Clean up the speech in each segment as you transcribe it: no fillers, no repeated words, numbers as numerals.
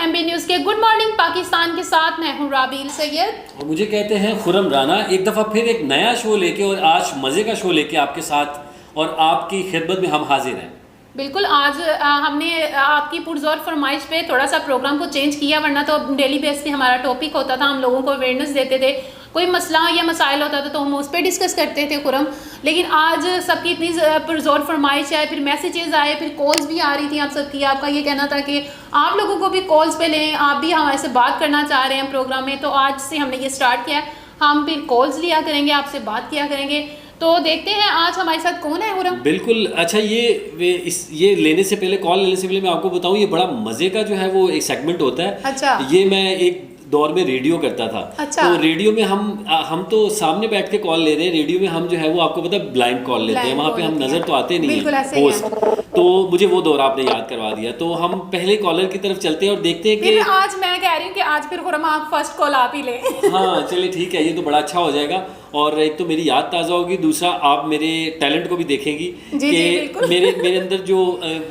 MB news के good morning Pakistan के साथ मैं हूँ राबील सैयद और मुझे कहते हैं खुरम राना। एक दफ़ा फिर एक नया शो लेके और आज मज़े का शो लेके आपके साथ और आपकी खिदमत में हम हाजिर हैं। बिल्कुल। आज हमने आपकी पुरजोर फरमाइश पे थोड़ा सा प्रोग्राम को चेंज किया, वरना तो डेली बेस पे हमारा टॉपिक होता था, हम लोगों को अवेयरनेस देते थे, कोई मसला या मसाइल होता था तो हम उस पर डिस्कस करते थे खुरम। लेकिन आज सबकी इतनी पुरजोर फरमाइश है, फिर मैसेजेस आए, फिर कॉल्स भी आ रही थी आप सबकी। आपका ये कहना था कि आप लोगों को भी कॉल्स पे लें, आप भी हमारे से बात करना चाह रहे हैं प्रोग्राम में, तो आज से हमने ये स्टार्ट किया है। हम फिर कॉल्स लिया करेंगे, आपसे बात किया करेंगे। तो देखते हैं आज हमारे साथ कौन है खुरम। बिल्कुल। अच्छा, ये लेने से पहले, कॉल लेने से पहले मैं आपको बताऊं, ये बड़ा मज़े का जो है वो एक सेगमेंट होता है। अच्छा। ये मैं एक दौर में रेडियो करता था। अच्छा। तो रेडियो में हम तो सामने बैठ के कॉल ले रहे हैं, रेडियो में हम जो है वो आपको पता है ब्लाइंड कॉल लेते हैं, वहाँ पे हम नज़र तो आते नहीं है होस्ट। तो मुझे वो दौर आपने याद करवा दिया। तो हम पहले कॉलर की तरफ चलते हैं और देखते हैं कि आज मैं कह रही हूँ कि आज फिर खुरम आप फर्स्ट कॉल आप ही ले। हाँ चलिए ठीक है, ये तो बड़ा अच्छा हो जाएगा। और एक तो मेरी याद ताज़ा होगी, दूसरा आप मेरे टैलेंट को भी देखेंगी कि मेरे अंदर जो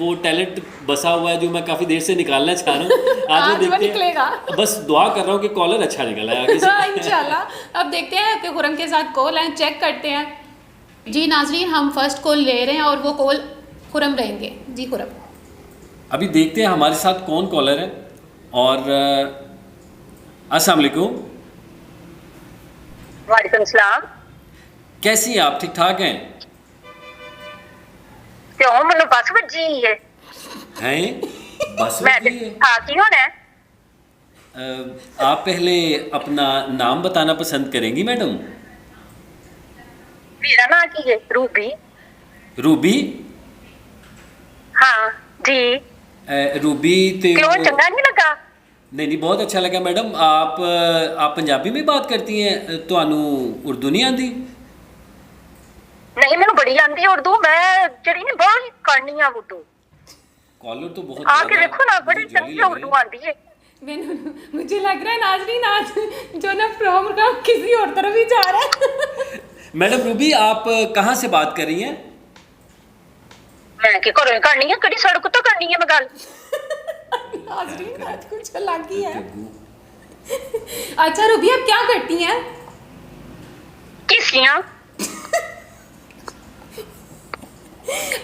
वो टैलेंट बसा हुआ है, जो मैं काफ़ी देर से निकालना चाह रहा हूँ, आज वो देखते हैं। बस दुआ कर रहा हूँ कि कॉलर अच्छा निकला है आगे से। इंशाल्लाह। अब देखते हैं कि खुरम के साथ कॉल है, चेक करते हैं। जी नाजरीन, हम फर्स्ट कॉल ले रहे हैं और वो कॉल खुरम रहेंगे। जी खुरम, अभी देखते हैं हमारे साथ कौन कॉलर है। और अस्सलाम वालेकुम। वालेकुम सलाम। कैसी हैं आप? ठीक ठाक हैं? क्यों मैंने बस बजी है? हैं बस मैं बजी है? हाँ की होना है? आप पहले अपना नाम बताना पसंद करेंगी मैडम? मेरा नाम की है रूबी। रूबी? हाँ जी। रूबी ते क्यों चंगा नहीं लगा? नहीं, बहुत अच्छा लगा मैडम। आप पंजाबी में बात करती हैं, तो आनू उर्दू नहीं आती? नहीं, मैंने बड़ी आंदी उर्दू, मैं जड़ी नहीं बहुत करनी है उर्दू। कॉलर तो बहुत आके देखो ना, बड़ी चंगी उर्दू आती है। मुझे लग रहा है नाजरीन आज जो ना प्रोग्राम किसी और तरफ ही जा रहा है। मैडम रूबी, आप कहाँ से बात कर रही हैं? मैं क्या करूँ, करनी है कड़ी सड़क तो करनी है मैं गल। नाजरीन आज कुछ अलग ही है। अच्छा रूबी, आप क्या करती हैं? किसियां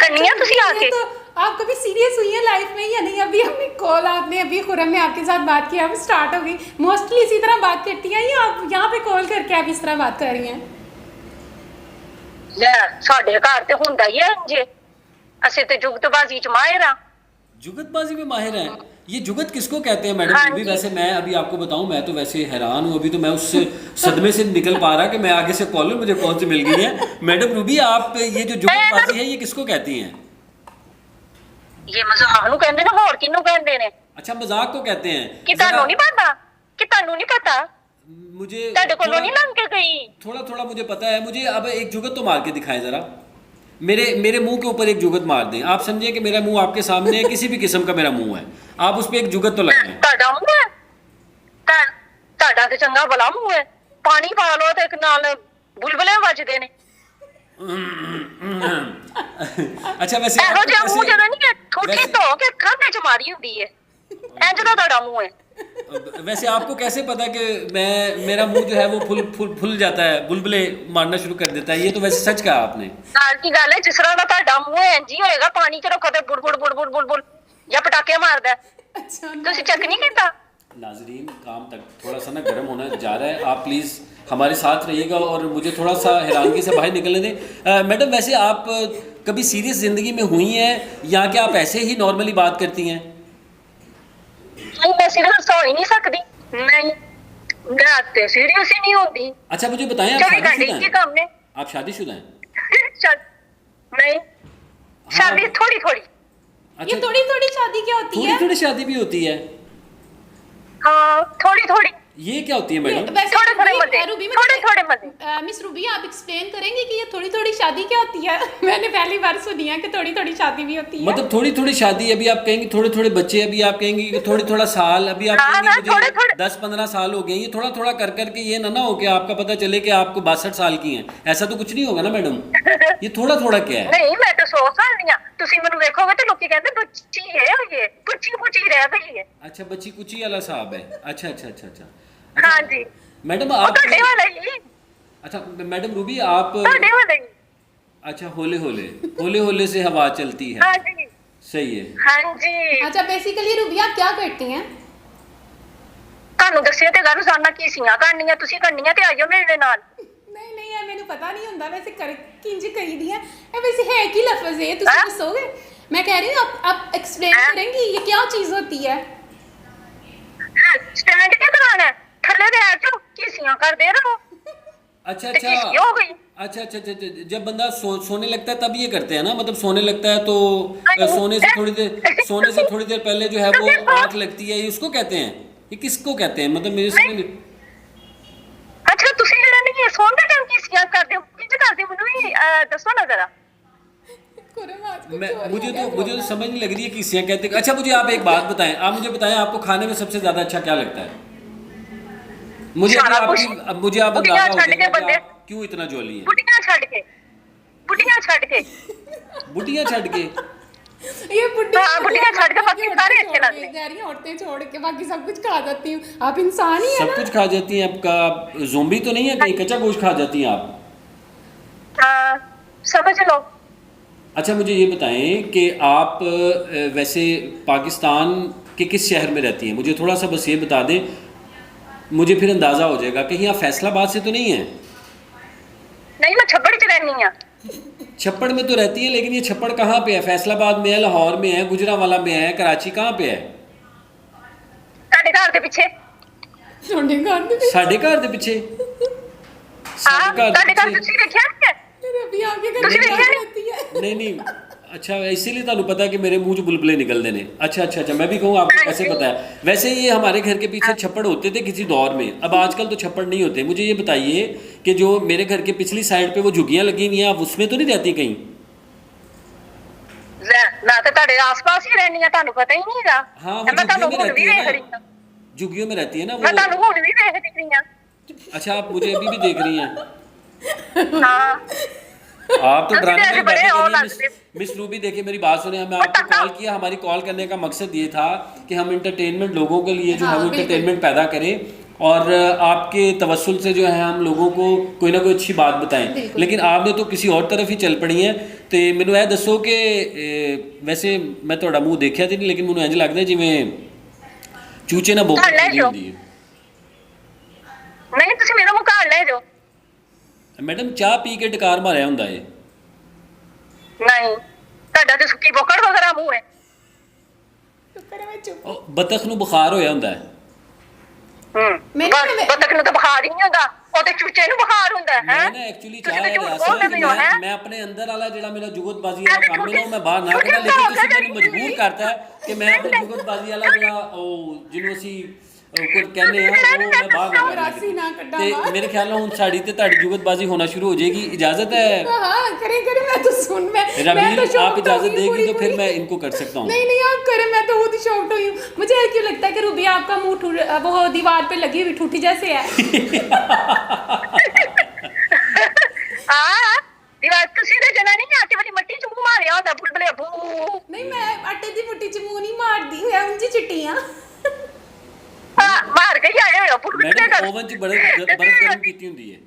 करनी है तुसी आके। तो आप कभी सीरियस हुई है लाइफ में या नहीं? अभी हमने कॉल, आपने अभी खुरम ने आपके साथ बात किया, अब स्टार्ट हो गई। मोस्टली इसी तरह बात करती हैं या आप यहाँ पे कॉल करके आप इस तरह बात कर रही हैं? ले साडे घर ते हुंदा ही है जे, असे ते जुगतबाजी च माहिर हां। जुगतबाजी में माहिर हैं? ये जुगत किसको कहते हैं मैडम? हाँ रूबी, वैसे मैं अभी आपको बताऊं, मैं तो वैसे हैरान हूँ, अभी तो मैं उस सदमे से निकल पा रहा कि मैं आगे से कॉलर मुझे कौन सी मिल गई है। मैडम रूबी, आप ये जो जुगतबाजी है ये किसको कहती हैं? ये मजाक नू कहंदे ने, होर किन्नू कहंदे ने? अच्छा, मजाक को कहते हैं। कि तानू नहीं पता? कि तानू नहीं पता? मुझे ताडे कोलों नहीं लंघ के गई? थोड़ा थोड़ा मुझे पता है। मुझे अब एक जुगत तो मार के दिखाएं जरा, मेरे मुंह के ऊपर एक जुगत मार दें। आप समझिए कि मेरा मुंह आपके सामने है, किसी भी किस्म का मेरा मुंह है, आप उस पर एक जुगत तो लगाएं। ताडा मुंह है? ताडा ते चंगा भला मुंह है, पानी पा लो ते एक नाल बुलबुले वजदे ने। अच्छा, वैसे ਇਹੋ ਜਿਹਾ ਮੂੰਹ ਜਿਹੜਾ ਨਹੀਂ ਹੈ, ਠੋਠੀ ਧੋ ਕੇ ਖਾਣੇ ਚ ਮਾਰੀ ਹੁੰਦੀ ਹੈ, ਇੰਜ ਦਾ ਤੁਹਾਡਾ ਮੂੰਹ ਹੈ। वैसे आपको कैसे पता कि मेरा मुंह जो है वो फुल जाता है, बुलबुले मारना शुरू कर देता है? ये तो वैसे सच कहा आपने। ਨਾਲ ਦੀ ਗੱਲ ਹੈ, ਜਿਸ ਤਰ੍ਹਾਂ ਦਾ ਤੁਹਾਡਾ ਮੂੰਹ ਹੈ ਇੰਜ ਹੀ ਹੋਏਗਾ, ਪਾਣੀ ਚ ਰੱਖੋ ਤੇ ਬੁੜ ਬੁੜ ਬੁੜ ਬੁੜ ਬੁੜ ਜਾਂ ਪਟਾਕੇ ਮਾਰਦਾ। ਤੁਸੀਂ ਚੈੱਕ नहीं ਕੀਤਾ? नाजरीन, काम तक थोड़ा सा ना गर्म होना जा रहा है, आप प्लीज़ हमारे साथ रहिएगा और मुझे थोड़ा सा हैरानगी से बाहर निकलने दें। मैडम, वैसे आप कभी सीरियस ज़िंदगी में हुई हैं या क्या आप ऐसे ही नॉर्मली बात करती हैं? नहीं, मैं सीरियस हो ही नहीं सकती। नहीं, मैं तो सीरियस ही नहीं होती। अच्छा मुझे बताएं, आप शादीशुदा हैं? काम ने आप शादीशुदा हैं? नहीं, शादी थोड़ी थोड़ी। अच्छा, ये थोड़ी थोड़ी शादी क्या होती है? थोड़ी शादी भी होती है? हाँ, थोड़ी थोड़ी। ये क्या होती है मैडम? थोड़े थोड़े मजे, थोड़े थोड़े मजे। मिस रूबी, आप एक्सप्लेन करेंगे कि ये थोड़ी थोड़ी शादी क्या होती है? मैंने पहली बार सुनी है कि थोड़ी थोड़ी शादी भी होती है। मतलब थोड़ी थोड़ी शादी, अभी आप कहेंगे थोड़े थोड़े बच्चे, अभी आप कहेंगे कि थोड़ी थोड़ा साल, अभी आप कहेंगे मुझे 10-15 साल हो गए। ये थोड़ा थोड़ा कर करके ये ना हो कि आपका पता चले कि आपको 62 साल की हैं, ऐसा तो कुछ नहीं होगा ना मैडम? ये थोड़ा थोड़ा क्या है? नहीं, मैं तो 100 साल नहीं, ਤੁਸੀਂ ਮੈਨੂੰ ਵੇਖੋਗੇ ਤੇ ਲੋਕੀ ਕਹਿੰਦੇ ਬੱਚੀ ਹੈ ਇਹ ਪੁੱਚੀ ਪੁੱਚੀ ਰਹਿ ਗਈ ਹੈ। अच्छा बच्ची कुची वाला साहब है। अच्छा अच्छा अच्छा अच्छा हाँ जी मैडम ਉਹ आप ਤੁਹਾਡੇ ਵਾਲਾ ਹੀ अच्छा मैडम रूबी आप ਤੁਹਾਡੇ ਵਾਲਾ ਹੀ। अच्छा होले होले होले होले से हवा चलती है। हाँ जी सही है। हाँ जी अच्छा बेसिकली रूबी आप क्या करती हैं? ਤੁਹਾਨੂੰ ਦੱਸਿਆ ਤੇ ਗਾ ਰੋਜ਼ਾਨਾ ਕੀ ਸੀਆਂ ਕਰਨੀਆਂ ਤੁਸੀਂ ਕਰਨੀਆਂ ਤੇ ਆਇਓ ਮੇਰੇ ਨਾਲ। नहीं नहीं यार मैंने पता नहीं ਹੁੰਦਾ ਵੈਸੇ ਕਰ ਕਿੰਜ ਕਰੀਦੀ ਹੈ ਇਹ ਵੈਸੇ ਹੈ ਕੀ ਲਫ਼ਜ਼ ਹੈ ਤੁਸੀਂ ਦੱਸੋਗੇ? मैं कह रही हूँ आप एक्सप्लेन करेंगी ये क्या चीज होती है? स्टैंड क्या कराना है थल्ले दे आजो की सीआं कर दे रहो। अच्छा तो अच्छा किसी हो गई अच्छा अच्छा अच्छा जब बंदा सोने लगता है तब ये करते हैं ना, मतलब सोने लगता है तो सोने से थोड़ी देर पहले जो है वो आंख लगती है, ये उसको कहते हैं? ये किसको कहते हैं? मतलब मेरे समझ नहीं। अच्छा ਤੁਸੀਂ ਜਿਹੜਾ ਨਹੀਂ ਸੌਣ ਦੇ ਟਾਈਮ ਕੀ ਸੀਆं ਕਰਦੇ ਹੋ ਕਿੰਜ ਕਰਦੇ ਹੋ ਮੈਨੂੰ ਵੀ ਦੱਸੋ ਨਾ ਜ਼ਰਾ। मुझे तो समझ नहीं लग रही है किसियाँ कहते हैं। अच्छा मुझे आप एक बात बताएं, आप मुझे बताएं आपको खाने में सबसे ज़्यादा अच्छा क्या लगता है? मुझे सारा अभी कुछ। अब मुझे आप बुढ़िया अंदाजा हो छड़ के जाएगा कि बंदे। आप क्यों इतना जोली हैं। बुढ़िया छड़ के बुढ़ियाँ छड़ के ये बुढ़ी हाँ, बुढ़ियाँ छोड़ के बाकी सारे अच्छे लगते हैं। कह रही हैं औरतें छोड़ के बाकी सब कुछ खा जाती हूँ। आप इंसान ही है सब ना? कुछ खा जाती हैं आपका, ज़ोंबी तो नहीं है कहीं, कच्चा गोश्त खा जाती हैं आप? हाँ समझ लो। अच्छा मुझे ये बताएं कि आप वैसे पाकिस्तान के किस शहर में रहती हैं? मुझे थोड़ा सा बस ये बता दें, मुझे फिर अंदाज़ा हो जाएगा। कहीं आप फैसलाबाद से तो नहीं हैं? नहीं मैं छप्पड़ च रहनी हाँ। छप्पड़ में तो रहती है, लेकिन ये छप्पड़ कहाँ पे है? फैसलाबाद में है, लाहौर में है, गुजरांवाला में है, कराची कहाँ पे है? ਤੁਹਾਡੇ ਘਰ ਦੇ ਪਿੱਛੇ। ਤੁਹਾਡੇ ਘਰ ਦੇ ਵਿੱਚ साढ़े घर दे पिछे? हाँ साढ़े घर ਤੁਹਾਡੇ दे ਘਰ पिछे? ਤੁਸੀਂ ਵੇਖਿਆ ਨਹੀਂ ਹੈ? मेरे अभी आगे घर ਤੁਸੀਂ में ਵੇਖਿਆ ਨਹੀਂ? रहती है। नहीं नहीं अच्छा इसीलिए ਤੁਹਾਨੂੰ पता है कि मेरे मुंह 'ਚ बुलबुले निकलते हैं। अच्छा अच्छा अच्छा मैं भी कहूँ आपको कैसे पता है? वैसे ये हमारे घर के पीछे छप्पड़ होते थे किसी दौर में, अब आजकल तो छप्पड़ नहीं होते। मुझे ये बताइए कि जो मेरे घर के पिछली साइड पे वो झुग्गियाँ लगी हुई हैं, आप उसमें तो नहीं रहती कहीं? ਲੈ ਨਾ ਤੇ ਤੁਹਾਡੇ ਆਸ-ਪਾਸ ਹੀ ਰਹਿਣੀ ਆ ਤੁਹਾਨੂੰ ਪਤਾ ਹੀ ਨਹੀਂ ਹੈਗਾ। हाँ वो ਮੈਂ ਤੁਹਾਨੂੰ झुग्गियों में ਹੁਣ रहती ਵੀ है ਵੇਖ ਰਹੀ ना, ਹਾਂ। झुग्गियों में रहती है ना ਮੈਂ वो। ਤੁਹਾਨੂੰ ਹੁਣ ਵੀ ਵੇਖਦੀ ਰਹੀ ਹਾਂ। अच्छा आप मुझे अभी भी देख रही हैं? हाँ आप तो डराने ऐसे में बड़े बैठे और करिए। लगते। मिस रूबी देखिए मेरी बात सुने, हमें आपको कॉल किया, हमारी कॉल करने का मकसद ये था कि हम इंटरटेनमेंट लोगों के लिए जो हाँ, है वो बिल्कुल। इंटरटेनमेंट पैदा करें और आपके तवस्सुल से जो है हम लोगों को कोई ना कोई अच्छी बात बताएं। बिल्कुल। लेकिन आपने तो किसी और तरफ ही चल पड़ी हैं। तो मैनू ਇਹ ਦੱਸੋ कि वैसे मैं ਤੁਹਾਡਾ ਮੂੰਹ ਦੇਖਿਆ ਤੇ ਨਹੀਂ, लेकिन ਮੈਨੂੰ ਇੰਜ ਲੱਗਦਾ ਜਿਵੇਂ ਚੂਚੇ ਨਾਲ ਬੋਕ ਲੈ ਹੁੰਦੀ ਹੈ। ਨਹੀਂ ਤੁਸੀਂ ਮੇਰਾ ਮੁੰਹ ਘਾੜ ਲੈ ਜਾਓ। मैडम चाह पी के डकार मारिया ਹੁੰਦਾ है। ਨਹੀਂ ਤੁਹਾਡਾ ਤੇ ਸੁੱਕੀ ਬੋਕੜ ਵਗਰਾ ਮੂੰਹ ਹੈ। शुक्र है मैं चुप। ਉਹ ਬਤਖ ਨੂੰ ਬੁਖਾਰ ਹੋਇਆ ਹੁੰਦਾ ਹੈ। ਬਤਕ ਨੂੰ ਤਾਂ ਬੁਖਾਰ ਹੀ ਨਹੀਂ ਹੁੰਦਾ, ਉਹ ਤੇ ਚੂਚੇ ਨੂੰ ਬੁਖਾਰ ਹੁੰਦਾ ਹੈ। मैं ना एक्चुअली चाह रहा था कि मैं अपने अंदर वाला ਜਿਹੜਾ ਮੇਰਾ ਜੁਗਤਬਾਜ਼ੀ ਵਾਲਾ ਕੰਮ ਹੈ ਨਾ ਉਹ ਮੈਂ ਬਾਹਰ ਨਾ ਕੱਢਾਂ, ਲੇਕਿਨ ਤੁਸੀਂ ਮੈਨੂੰ ਮਜਬੂਰ ਕਰਤਾ ਹੈ ਕਿ ਮੈਂ ਆਪਣੇ ਜੁਗਤਬਾਜ਼ੀ ਵਾਲਾ ਜਿਹੜਾ ਉਹ ਜਿਹਨੂੰ ਅਸੀਂ ਕੁਝ ਕਹਿੰਦੇ ਆ ਉਹ ਮੈਂ ਬਾਹਰ ਨਾ राशि ना कड्डा ਤੇ बाहर। ਮੇਰੇ ਖਿਆਲ ਨਾਲ ਹੁਣ ਸਾਡੀ ਤੇ ਤੁਹਾਡੀ ਜੁਗਤਬਾਜ਼ੀ ਹੋਣਾ ਸ਼ੁਰੂ ਹੋ ਜਾएगी। इजाजत है हाँ करे करे मैं तो सुन मैं रबील, तो shocked आप इजाजत हो गई देगी पूरी तो फिर पूरी। मैं इनको कर सकता हूँ। नहीं नहीं आप करें, मैं तो खुद शॉक्ड हुई हूँ। मुझे क्यों लगता है कि रूबी आपका मुंह वो दीवार पे लगी हुई ठूठी जैसे है। ਹਾਂ ਦੀਵਾਰ ਤੁਸੀਂ ਤੇ ਜਨਾ ਨਹੀਂ ਆਟੇ ਵਾਲੀ ਮੱਟੀ ਚ ਮੂੰਹ ਮਾਰਿਆ ਹੁੰਦਾ ਬੁਲਬੁਲੇ ਬੂ। नहीं मैं आटे दी मुट्ठी च मुंह नहीं मारदी मैं उंजी चिट्टियां। ਹਾਂ ਮਾਰ ਕੇ ਹੀ ਆਏ ਹੋਏ ਬੁਲਬੁਲੇ मैडम ओवन च बर्फ गर्म की ਹੁੰਦੀ ਹੈ।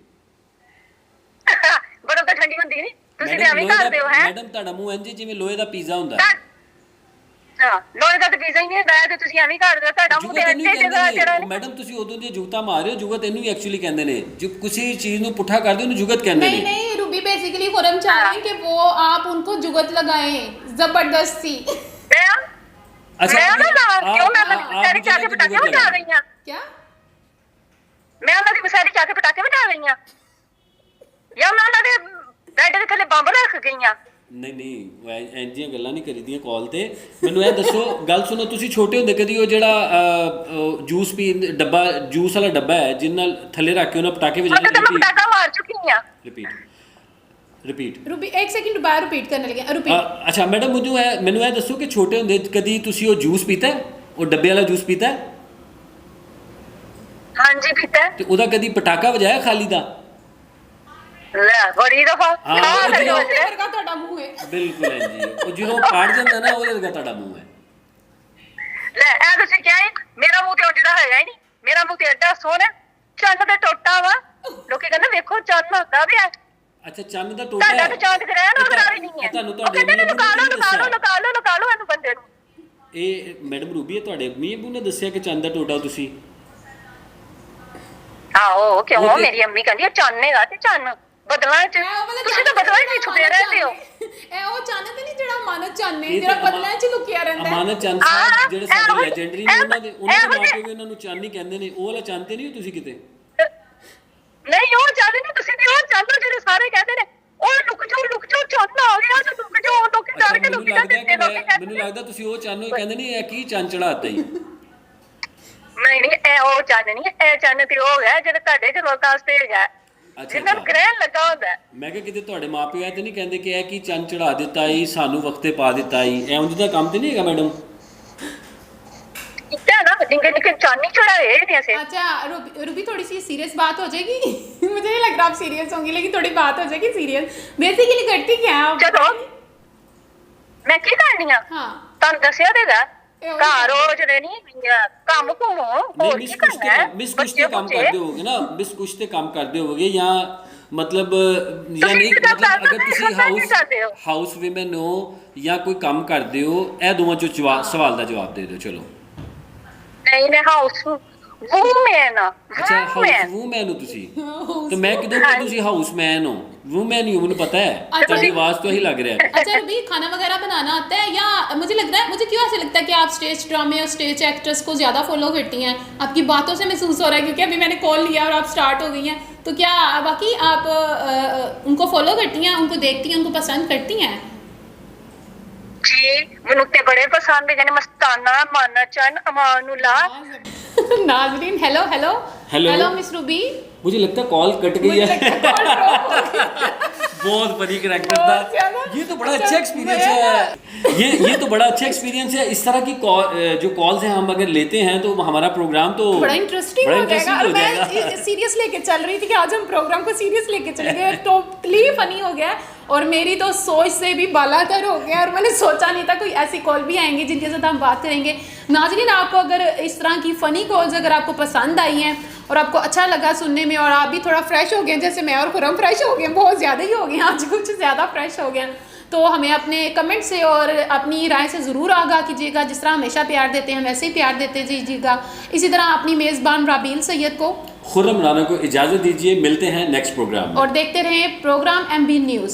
ਬਰਫ਼ ਤਾਂ ਠੰਡੀ ਹੁੰਦੀ ਨਹੀਂ, ਤੁਸੀਂ ਤੇ ਐਵੇਂ ਕਰਦੇ ਹੋ ਹੈ। ਮੈਡਮ ਤੁਹਾਡਾ ਮੂੰਹ ਇੰਜ ਜਿਵੇਂ ਲੋਹੇ ਦਾ ਪੀਜ਼ਾ ਹੁੰਦਾ ਹੈ। ਹਾਂ ਲੋਹੇ ਦਾ ਤਾਂ ਪੀਜ਼ਾ ਹੀ ਨਹੀਂ ਹੁੰਦਾ ਤੇ ਤੁਸੀਂ ਐਵੇਂ ਕਰਦੇ ਹੋ, ਤੁਹਾਡਾ ਮੂੰਹ ਜੁਗਤ ਤੇ ਇਹਨੂੰ ਅੱਧੇ ਜਗ੍ਹਾ ਕਹਿੰਦੇ ਜਿਹੜਾ ਨੇ ਮੈਡਮ, ਤੁਸੀਂ ਉਦੋਂ ਦੀਆਂ ਜੁਗਤਾਂ ਮਾਰ ਰਹੇ ਹੋ, ਜੁਗਤ ਇਹਨੂੰ ਹੀ ਐਕਚੁਅਲੀ ਕਹਿੰਦੇ ਨੇ। ਜੋ ਕਿਸੇ ਚੀਜ਼ ਨੂੰ ਪੁੱਠਾ ਕਰਦੇ ਉਹਨੂੰ ਜੁਗਤ ਕਹਿੰਦੇ नहीं ਨੇ। नहीं रूबी बेसिकली खुरम चाह रहे हैं कि वो आप उनको जुगत लगाएं जबरदस्ती। अच्छा ਮੈਂ ਉਹਨਾਂ ਦਾ ਕਿਉਂ ਮੈਂ आप ਮਸਾਰੀ ਚਾ ਕੇ मुझे ਪਟਾਕੇ जुगत ਵਜਾ लगाएं। ਰਹੀ ਹਾਂ, क्या ਮੈਂ ਉਹਨਾਂ ਦੀ ਮਸਾਰੀ ਚਾ ਕੇ ਪਟਾਕੇ ਵਜਾ ਰਹੀ ਹਾਂ ਜਾਂ ਮੈਂ ਉਹਨਾਂ ਦੇ ਬੈੱਡ ਦੇ ਥੱਲੇ ਬੰਬ ਰੱਖ ਗਈ ਹਾਂ। ਨਹੀਂ ਨਹੀਂ ਇੰਜ ਦੀਆਂ ਗੱਲਾਂ ਨਹੀਂ ਕਰੀਦੀਆਂ ਕਾਲ ਤੇ। ਮੈਨੂੰ ਇਹ ਦੱਸੋ, ਗੱਲ ਸੁਣੋ, ਤੁਸੀਂ ਛੋਟੇ ਹੁੰਦੇ ਕਦੀ ਉਹ ਜਿਹੜਾ ਜੂਸ ਪੀਣ ਡੱਬਾ, ਜੂਸ ਵਾਲਾ ਡੱਬਾ ਹੈ ਜਿਹਦੇ ਨਾਲ ਥੱਲੇ ਰੱਖ ਕੇ ਉਹਨਾਂ ਪਟਾਕੇ ਉਹ ਤਾਂ ਮੈਂ ਵਜਾਣੇ? ਪਟਾਕਾ ਮਾਰ ਚੁੱਕੀ ਹਾਂ। ਰਿਪੀਟ। रूबी एक सेकंड दोबारा रिपीट करने लगे रिपीट। ਅੱਛਾ ਮੈਡਮ ਮੈਨੂੰ ਇਹ ਦੱਸੋ ਕਿ ਛੋਟੇ ਹੁੰਦੇ ਕਦੀ ਤੁਸੀਂ ਉਹ ਜੂਸ ਪੀਤਾ ਹੈ? ਉਹ ਡੱਬੇ ਵਾਲਾ ਜੂਸ ਪੀਤਾ ਹੈ? ਹਾਂਜੀ ਪੀਤਾ ਤੇ ਉਹਦਾ ਕਦੀ ਪਟਾਕਾ ਵਜਾਇਆ ਖਾਲੀ ਦਾ? ਲੈ ਬੜੀ ਦਫਾ ਹਾਂ, ਉਹ ਜਦੋਂ- ਵਰਗਾ ਤੁਹਾਡਾ ਮੂੰਹ ਹੈ। ਬਿਲਕੁਲ ਹੈ ਜੀ, ਉਹ ਜਦੋਂ ਪਾੜ ਜਾਂਦਾ ਨਾ ਉਹਦੇ ਵਰਗਾ ਤੁਹਾਡਾ ਮੂੰਹ ਹੈ। ਲੈ ਇਹ ਤੁਸੀਂ ਕਿਹਾ ਹੀ ਮੇਰਾ ਮੂੰਹ ਤੇ ਉਂਝ ਦਾ ਹੈਗਾ ਹੀ ਨਹੀਂ, ਮੇਰਾ ਮੂੰਹ ਤੇ ਐਡਾ ਸੋਹਣਾ ਚੰਨ ਤੇ ਟੋਟਾ ਵਾ, ਲੋਕੀ ਕਹਿੰਦੇ ਵੇਖੋ ਚੰਨ ਹੁੰਦਾ ਵੀ ਹੈ, ਅੱਛਾ ਚੰਨ ਦਾ ਟੋਟਾ ਤੁਹਾਡਾ ਹੈ। ਤਾਂ ਚਾਂਦ ਗ੍ਰਹਿ ਨਾ ਬਣਾ ਵੀ ਨਹੀਂ ਹੈ। ਤੁਹਾਨੂੰ ਉਹ ਤੁਹਾਡੇ ਕਹਿੰਦੇ ਨੇ ਮੀਆਂ ਲੁਕਾ ਲਓ ਬੂਨੇ ਲੁਕਾ ਲਓ ਦੱਸਿਆ। ਲੁਕਾ ਲਓ ਲੁਕਾ ਲਓ ਇਹਨੂੰ ਬੰਦੇ ਨੂੰ। ਇਹ ਮੈਡਮ ਰੂਬੀ ਹੈ ਤੁਹਾਡੇ ਮੀਆਂ ਬੂ ਨੇ ਦੱਸਿਆ ਕਿ ਚੰਨ ਦਾ ਟੋਟਾ ਤੁਸੀਂ ਆਹੋ ਕਿਉਂ ਉਹ ਤੇ- ਮੇਰੀ ਅੰਮੀ ਕਹਿੰਦੀ ਚੰਨ ਹੈਗਾ ਤੇ ਚੰਨ ਬਦਲਾਂ ਚ ਤੁਸੀਂ ਤਾਂ ਬਦਲਾਂ ਚ ਛੁਪੇ ਰਹਿੰਦੇ ਹੋ। ਇਹ ਉਹ ਚੰਨ ਤੇ ਨਹੀਂ ਜਿਹੜਾ ਮਨ ਚਾਨੇ ਇਹ ਜਿਹੜਾ ਤਾਂ ਬਦਲਾਂ 'ਚ ਲੁਕਿਆ ਰਹਿੰਦਾ ਹੈ। ਅਮਾਨਤ ਚੰਦ ਸਾਹਿਬ ਜਿਹੜੇ ਸਾਡੇ ਲੈਜੈਂਡਰੀ ਨੇ ਉਹਨਾਂ ਦੇ ਮਾਪੇ ਵੀ ਉਹਨਾਂ ਨੂੰ ਚੰਨ ਹੀ ਕਹਿੰਦੇ ਨੇ, ਉਹ ਵਾਲਾ ਚੰਨ ਤੇ ਨਹੀਂ ਹੋ ਤੁਸੀਂ ਕਿਤੇ? ਨਹੀਂ ਉਹ ਚਾਹਦੇ ਨੇ ਤੁਸੀਂ ਤੇ ਉਹ ਚਾਹਦੇ ਜਿਹੜੇ ਸਾਰੇ ਕਹਿੰਦੇ ਨੇ ਉਹ ਲੁਕ ਜਾਓ ਚੰਨ ਆ ਗਿਆ ਤੇ ਲੁਕ ਜਾਓ ਲੋਕੀ ਅੱਛਾ ਡਰ ਕੇ ਮੈਨੂੰ ਲੁਕੀ ਲੱਗਦਾ ਜਾਂਦੇ ਕਿ ਨੇ ਲੋਕੀ ਮੈਨੂੰ ਲੱਗਦਾ ਤੁਸੀਂ ਉਹ ਚੰਨ ਨੂੰ ਹੀ ਕਹਿੰਦੇ ਨਹੀਂ, ਇਹ ਕੀ ਚੰਨ ਚੜਾਤਾ ਹੀ। ਨਹੀਂ ਇਹ ਉਹ ਚੰਨ ਨਹੀਂ, ਇਹ ਚੰਨ ਤੇ ਉਹ ਹੈ ਜਿਹੜਾ ਤੁਹਾਡੇ ਚ ਲੋਕਾਂ ਵਾਸਤੇ ਹੈਗਾ, ਅੱਛਾ ਜਿਹਨਾਂ ਨੂੰ ਅੱਛਾ, ਗ੍ਰਹਿਣ ਲੱਗਾ ਹੁੰਦਾ ਹੈ। ਮੈਂ ਕਿਹਾ ਕਿਤੇ ਤੁਹਾਡੇ ਮਾਪੇ ਇਹ ਤੇ ਨਹੀਂ ਕਹਿੰਦੇ ਕਿ ਇਹ ਕੀ ਚੰਨ ਚੜਾ ਦਿੱਤਾ ਹੀ, ਸਾਨੂੰ ਵਕਤੇ ਪਾ ਦਿੱਤਾ ਹੀ, ਇਹ ਉਂਝ ਦਾ ਕੰਮ ਤੇ ਨਹੀਂ ਹੈਗਾ ਮੈਡਮ? इतना ना निके निके चांदी चढ़ाए ने ऐसे। अच्छा रूबी थोड़ी सी सीरियस बात हो जाएगी मुझे नहीं लग रहा आप सीरियस होंगी, लेकिन थोड़ी बात हो जाएगी सीरियस। बेसिकली करती क्या है आप? चलो मैं की करनी आ हाँ ਤੁਹਾਨੂੰ ਦੱਸਿਆ ਦੇਗਾ ਇਹ ਉਹੀ ਘਰ ਰੋਜ਼ ਨਹੀਂ ਕੰਮ ਘੁੰਮੋ नहीं ਹੋਰ मिस ਕੀ कुछ ਕਰਨਾ ਹੈ मिस कुछ तो काम करते होगे ना, मिस कुछ तो काम करते होगे या मतलब या नहीं, कितना मतलब करते अगर हो, तुसी कितना नहीं करते हो? हाउस विमेन हो या कोई काम करते हो, ਇਹ ਦੋਵਾਂ ਚੋਂ ਸਵਾਲ ਦਾ ਜਵਾਬ ਦੇ ਦਿਓ ਚਲੋ। ਨਹੀਂ ਨੇ ਹਾਊਸ ਵੂਮਨ ਅੱਛਾ ਹਾਊਸ ਵੂਮੈਨ ਹੋ ਤੁਸੀਂ, ਤੇ ਮੈਂ ਕਿਦੋਂ ਕਿ ਤੁਸੀਂ ਹਾਊਸ ਮੈਨ ਹੋ, ਵੂਮੈਨ ਹੀ ਹੋ, ਮੈਨੂੰ ਪਤਾ ਹੈ ਤੁਹਾਡੀ ਆਵਾਜ਼ ਤੋਂ ਹੀ ਲੱਗ ਰਿਹਾ है। अच्छा रूबी खाना वगैरह बनाना आता है या मुझे लग रहा है, मुझे क्यों ऐसे लगता है कि आप स्टेज ड्रामे और स्टेज एक्ट्रेस को ज़्यादा फॉलो करती हैं? आपकी बातों से महसूस हो रहा है क्योंकि अभी मैंने कॉल लिया और आप स्टार्ट हो गई हैं, तो क्या बाकी आप उनको फॉलो करती हैं, उनको देखती हैं, उनको पसंद करती हैं? ਜੀ ਮੈਨੂੰ ਤੇ ਬੜੇ ਪਸੰਦ ਹੈ ਜਨੇ ਮਸਤਾਨਾ ਮਾਨਚਨ ਅਮਾਨੁਲਾ। नाजरीन hello hello hello. Hello miss Ruby, मुझे लगता है कॉल कट गई मुझे है। लगता है call drop हो गई। बहुत फनी करैक्टर बहुत ज्यादा। था ये, तो बड़ा अच्छा अच्छा, एक्सपीरियंस है ये तो बड़ा अच्छा एक्सपीरियंस है। इस तरह की जो कॉल्स हैं हम अगर लेते हैं तो हमारा प्रोग्राम तो बड़ा इंटरेस्टिंग हो जाएगा। और जाएगा। मैं सीरियस लेके चल रही थी कि आज हम प्रोग्राम को सीरियस लेके चलेंगे, टोटली फनी हो गया और मेरी तो सोच से भी बालातर हो गया और मैंने सोचा नहीं था कोई ऐसी कॉल भी आएंगी जिनके साथ हम बात करेंगे। नाज़रीन आपको अगर इस तरह की फ़नी कॉल्स अगर आपको पसंद आई हैं और आपको अच्छा लगा सुनने में और आप भी थोड़ा फ्रेश हो गए, जैसे मैं और खुरम फ्रेश हो गए, बहुत ज़्यादा ही हो गए आज, कुछ ज़्यादा फ्रेश हो गया, तो हमें अपने कमेंट से और अपनी राय से ज़रूर आगाह कीजिएगा। जिस तरह हमेशा प्यार देते हैं वैसे ही प्यार देते जाइएगा। इसी तरह अपनी मेज़बान राबील सैयद को, खुर्रम राना को इजाज़त दीजिए, मिलते हैं नेक्स्ट प्रोग्राम में। और देखते रहें प्रोग्राम MB न्यूज़।